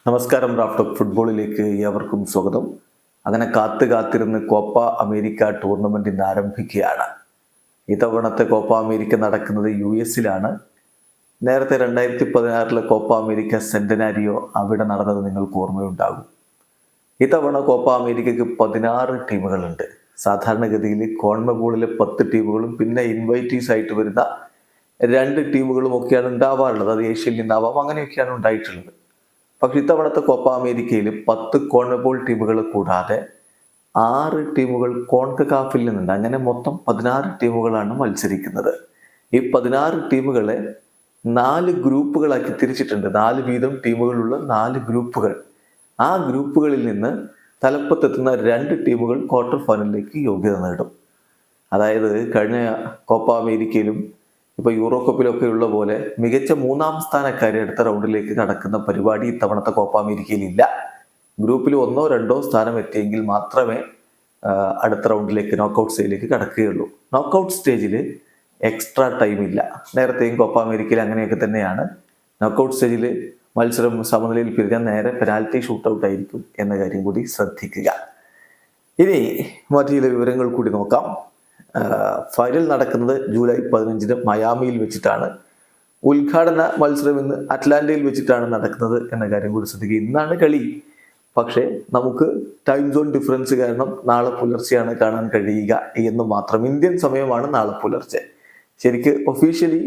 നമസ്കാരം. റാഫ്റ്റോക്ക് ഫുട്ബോളിലേക്ക് ഏവർക്കും സ്വാഗതം. അങ്ങനെ കാത്തിരുന്ന് കോപ്പ അമേരിക്ക ടൂർണമെന്റ് ഇന്ന് ആരംഭിക്കുകയാണ്. ഇത്തവണത്തെ കോപ്പ അമേരിക്ക നടക്കുന്നത് US-ലാണ്. നേരത്തെ 2016 കോപ്പ അമേരിക്ക സെന്റനാരിയോ അവിടെ നടന്നത് നിങ്ങൾക്ക് ഓർമ്മയുണ്ടാകും. ഇത്തവണ കോപ്പ അമേരിക്കയ്ക്ക് 16 ടീമുകളുണ്ട്. സാധാരണഗതിയിൽ കോൺമെബോളിലെ 10 ടീമുകളും പിന്നെ ഇൻവൈറ്റീസ് ആയിട്ട് വരുന്ന 2 ടീമുകളും ഒക്കെയാണ് ഉണ്ടാവാറുള്ളത്. അത് ഏഷ്യയിൽ നിന്നാവാം, അങ്ങനെയൊക്കെയാണ് ഉണ്ടായിട്ടുള്ളത്. പക്ഷെ ഇത്തവണത്തെ കോപ്പ അമേരിക്കയിൽ 10 കോൺമെബോൾ ടീമുകൾ കൂടാതെ 6 ടീമുകൾ കോൺകക്കാഫിൽ നിന്നുണ്ട്. അങ്ങനെ മൊത്തം 16 ടീമുകളാണ് മത്സരിക്കുന്നത്. ഈ 16 ടീമുകളെ 4 ഗ്രൂപ്പുകളാക്കി തിരിച്ചിട്ടുണ്ട്. 4 വീതം ടീമുകളുള്ള 4 ഗ്രൂപ്പുകൾ. ആ ഗ്രൂപ്പുകളിൽ നിന്ന് തലപ്പത്തെത്തുന്ന 2 ടീമുകൾ ക്വാർട്ടർ ഫൈനലിലേക്ക് യോഗ്യത നേടും. അതായത് കഴിഞ്ഞ കോപ്പ അമേരിക്കയിലും ഇപ്പോൾ യൂറോ കപ്പിലൊക്കെ ഉള്ള പോലെ മികച്ച 3-ാം സ്ഥാനക്കാരെ അടുത്ത റൗണ്ടിലേക്ക് കടക്കുന്ന പരിപാടി ഇത്തവണത്തെ കോപ്പ അമേരിക്കയിൽ ഇല്ല. ഗ്രൂപ്പിൽ 1-2 സ്ഥാനം എത്തിയെങ്കിൽ മാത്രമേ അടുത്ത റൗണ്ടിലേക്ക് നോക്കൗട്ട് സ്റ്റേജിലേക്ക് കടക്കുകയുള്ളൂ. നോക്കൗട്ട് സ്റ്റേജിൽ എക്സ്ട്രാ ടൈം ഇല്ല. നേരത്തെയും കോപ്പ അമേരിക്കയിൽ അങ്ങനെയൊക്കെ തന്നെയാണ്. നോക്കൗട്ട് സ്റ്റേജിൽ മത്സരം സമനിലയിൽ പിരിഞ്ഞാൽ നേരെ പെനാൽറ്റി ഷൂട്ടൗട്ട് ആയിരിക്കും എന്ന കാര്യം കൂടി ശ്രദ്ധിക്കുക. ഇനി മറ്റു ചില വിവരങ്ങൾ കൂടി നോക്കാം. ഫൈനൽ നടക്കുന്നത് ജൂലൈ 15 മയാമിയിൽ വെച്ചിട്ടാണ്. ഉദ്ഘാടന മത്സരം ഇന്ന് അറ്റ്ലാന്റയിൽ വെച്ചിട്ടാണ് നടക്കുന്നത് എന്ന കാര്യം കൂടി ശ്രദ്ധിക്കുക. ഇന്നാണ് കളി. പക്ഷേ നമുക്ക് ടൈം സോൺ ഡിഫറൻസ് കാരണം നാളെ പുലർച്ചെയാണ് കാണാൻ കഴിയുക എന്ന് മാത്രം. ഇന്ത്യൻ സമയമാണ് നാളെ പുലർച്ചെ. ശരിക്ക് ഒഫീഷ്യലി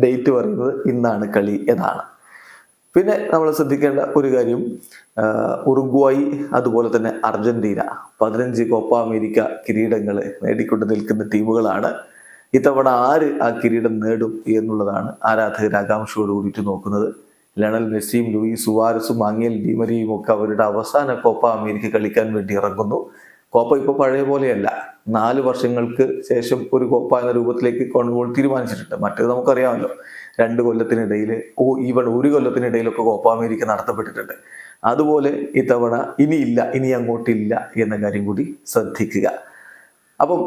ഡേറ്റ് പറയുന്നത് ഇന്നാണ് കളി എന്നാണ്. പിന്നെ നമ്മൾ ശ്രദ്ധിക്കേണ്ട ഒരു കാര്യം, ഉറുഗ്വായി അതുപോലെ തന്നെ അർജന്റീന 15 കോപ്പ അമേരിക്ക കിരീടങ്ങൾ നേടിക്കൊണ്ട് നിൽക്കുന്ന ടീമുകളാണ്. ഇത്തവണ ആര് ആ കിരീടം നേടും എന്നുള്ളതാണ് ആരാധകർ ആകാംക്ഷയോട് കൂടിയിട്ട് നോക്കുന്നത്. ലയണൽ മെസ്സിയും ലൂയിസ് സുവാരസും ആംഗേൽ ഡി മരിയയും ഒക്കെ അവരുടെ അവസാന കോപ്പ അമേരിക്ക കളിക്കാൻ വേണ്ടി ഇറങ്ങുന്നു. കോപ്പ ഇപ്പോൾ പഴയ പോലെയല്ല. 4 വർഷങ്ങൾക്ക് ശേഷം ഒരു കോപ്പ എന്ന രൂപത്തിലേക്ക് കോൺമെബോൾ തീരുമാനിച്ചിട്ടുണ്ട്. മറ്റേത് നമുക്കറിയാമല്ലോ, 2 കൊല്ലത്തിനിടയിൽ ഈവൺ 1 കൊല്ലത്തിനിടയിലൊക്കെ കോപ്പ അമേരിക്ക നടത്തപ്പെട്ടിട്ടുണ്ട്. അതുപോലെ ഇത്തവണ ഇനി അങ്ങോട്ടില്ല എന്ന കാര്യം കൂടി ശ്രദ്ധിക്കുക. അപ്പം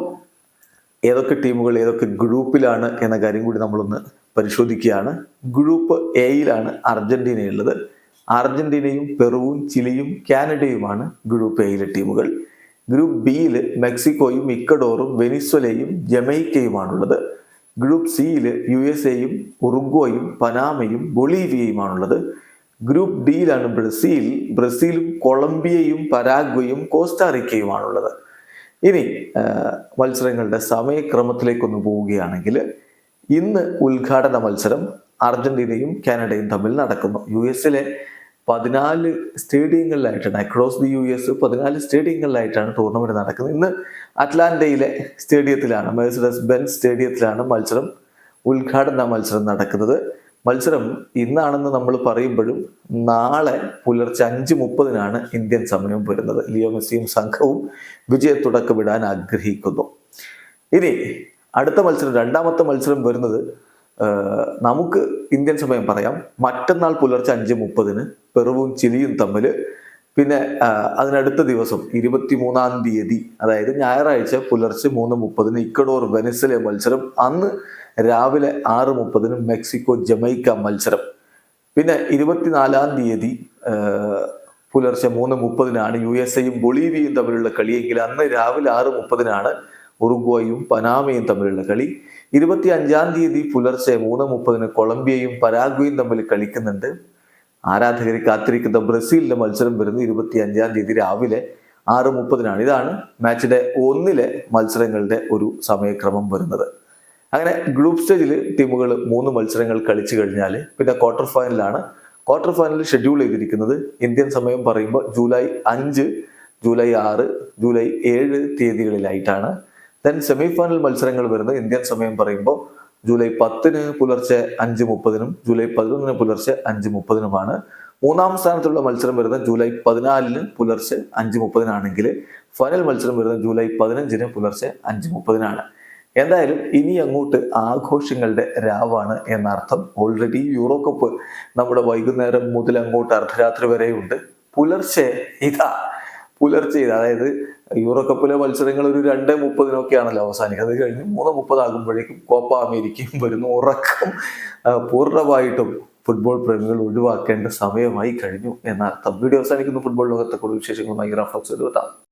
ഏതൊക്കെ ടീമുകൾ ഏതൊക്കെ ഗ്രൂപ്പിലാണ് എന്ന കാര്യം കൂടി നമ്മളൊന്ന് പരിശോധിക്കുകയാണ്. ഗ്രൂപ്പ് എയിലാണ് അർജന്റീനയുള്ളത്. അർജന്റീനയും പെറുവും ചിലിയും കാനഡയുമാണ് ഗ്രൂപ്പ് എയിലെ ടീമുകൾ. ഗ്രൂപ്പ് ബിയിൽ മെക്സിക്കോയും ഇക്വഡോറും വെനിസ്വലയും ജമൈക്കയുമാണുള്ളത്. ഗ്രൂപ്പ് സിയിൽ USA-യും ഉറുഗ്വയും പനാമയും ബൊളീവിയയുമാണുള്ളത്. ഗ്രൂപ്പ് ഡിയിലാണ് ബ്രസീലും കൊളംബിയയും പരാഗ്വയും കോസ്റ്റാറിക്കയുമാണുള്ളത്. ഇനി മത്സരങ്ങളുടെ സമയക്രമത്തിലേക്കൊന്ന് പോവുകയാണെങ്കിൽ, ഇന്ന് ഉദ്ഘാടന മത്സരം അർജന്റീനയും കാനഡയും തമ്മിൽ നടക്കുന്നു. US-ലെ 14 സ്റ്റേഡിയങ്ങളിലായിട്ടാണ്, അക്രോസ് ദി US 14 സ്റ്റേഡിയങ്ങളിലായിട്ടാണ് ടൂർണമെന്റ് നടക്കുന്നത്. ഇന്ന് അറ്റ്ലാന്റയിലെ സ്റ്റേഡിയത്തിലാണ്, മെഴ്സിഡസ് ബെൻസ് സ്റ്റേഡിയത്തിലാണ് ഉദ്ഘാടന മത്സരം നടക്കുന്നത്. മത്സരം ഇന്നാണെന്ന് നമ്മൾ പറയുമ്പോഴും നാളെ പുലർച്ചെ 5:30 ഇന്ത്യൻ സമയം വരുന്നത്. ലിയോ മെസ്സിയും സംഘവും വിജയത്തുടക്കമിടാൻ ആഗ്രഹിക്കുന്നു. ഇനി അടുത്ത മത്സരം, രണ്ടാമത്തെ മത്സരം വരുന്നത് നമുക്ക് ഇന്ത്യൻ സമയം പറയാം, മറ്റന്നാൾ പുലർച്ചെ 5:30 പെറുവും ചിലിയും തമ്മിൽ. പിന്നെ അതിനടുത്ത ദിവസം 23-ാം തീയതി, അതായത് ഞായറാഴ്ച പുലർച്ചെ 3:30 ഇക്വഡോർ വെനസ്വല മത്സരം. അന്ന് രാവിലെ 6:30 മെക്സിക്കോ ജമൈക്ക മത്സരം. പിന്നെ 24-ാം തീയതി പുലർച്ചെ 3:30 USA-യും ബൊളീവിയയും തമ്മിലുള്ള കളിയെങ്കിൽ അന്ന് രാവിലെ 6:30 ഉറുഗ്വായും പനാമയും തമ്മിലുള്ള കളി. 25-ാം തീയതി പുലർച്ചെ 3:30 കൊളംബിയയും പരാഗ്വയും തമ്മിൽ കളിക്കുന്നുണ്ട്. ആരാധകർ കാത്തിരിക്കുന്ന ബ്രസീലിലെ മത്സരം വരുന്നത് 25-ാം തീയതി രാവിലെ 6:30. ഇതാണ് മാച്ച് ഡേ 1-ലെ മത്സരങ്ങളുടെ ഒരു സമയക്രമം വരുന്നത്. അങ്ങനെ ഗ്രൂപ്പ് സ്റ്റേജിൽ ടീമുകൾ 3 മത്സരങ്ങൾ കളിച്ചു കഴിഞ്ഞാൽ പിന്നെ ക്വാർട്ടർ ഫൈനലാണ്. ക്വാർട്ടർ ഫൈനൽ ഷെഡ്യൂൾ ചെയ്തിരിക്കുന്നത് ഇന്ത്യൻ സമയം പറയുമ്പോൾ ജൂലൈ 5, ജൂലൈ 6, ജൂലൈ 7 തീയതികളിലായിട്ടാണ്. ദെൻ സെമി ഫൈനൽ മത്സരങ്ങൾ വരുന്നത് ഇന്ത്യൻ സമയം പറയുമ്പോൾ ജൂലൈ 10 പുലർച്ചെ 5:30 ജൂലൈ 11 പുലർച്ചെ 5:30. 3-ാം സ്ഥാനത്തുള്ള മത്സരം വരുന്നത് ജൂലൈ 14 പുലർച്ചെ 5:30 ആണെങ്കിൽ ഫൈനൽ മത്സരം വരുന്നത് ജൂലൈ 15 പുലർച്ചെ 5:30. എന്തായാലും ഇനി അങ്ങോട്ട് ആഘോഷങ്ങളുടെ രാവാണ് എന്നർത്ഥം. ഓൾറെഡി യൂറോ കപ്പ് നമ്മുടെ വൈകുന്നേരം മുതൽ അങ്ങോട്ട് അർദ്ധരാത്രി വരെയുണ്ട്. പുലർച്ചെ അതായത് യൂറോ കപ്പിലെ മത്സരങ്ങൾ ഒരു 2:30 അവസാനിക്കുന്നത്. കഴിഞ്ഞ് 3:30 ആകുമ്പോഴേക്കും കോപ്പ അമേരിക്കയും വരുന്നു. ഉറക്കം പൂർണ്ണമായിട്ടും ഫുട്ബോൾ പ്രേമികൾ ഒഴിവാക്കേണ്ട സമയമായി കഴിഞ്ഞു എന്നർത്ഥം. വീഡിയോ അവസാനിക്കുന്നു. ഫുട്ബോൾ ലോകത്തെ കൂടുതൽ വിശേഷങ്ങളുമായി റാഫ്റ്റോക്സ് എത്താം.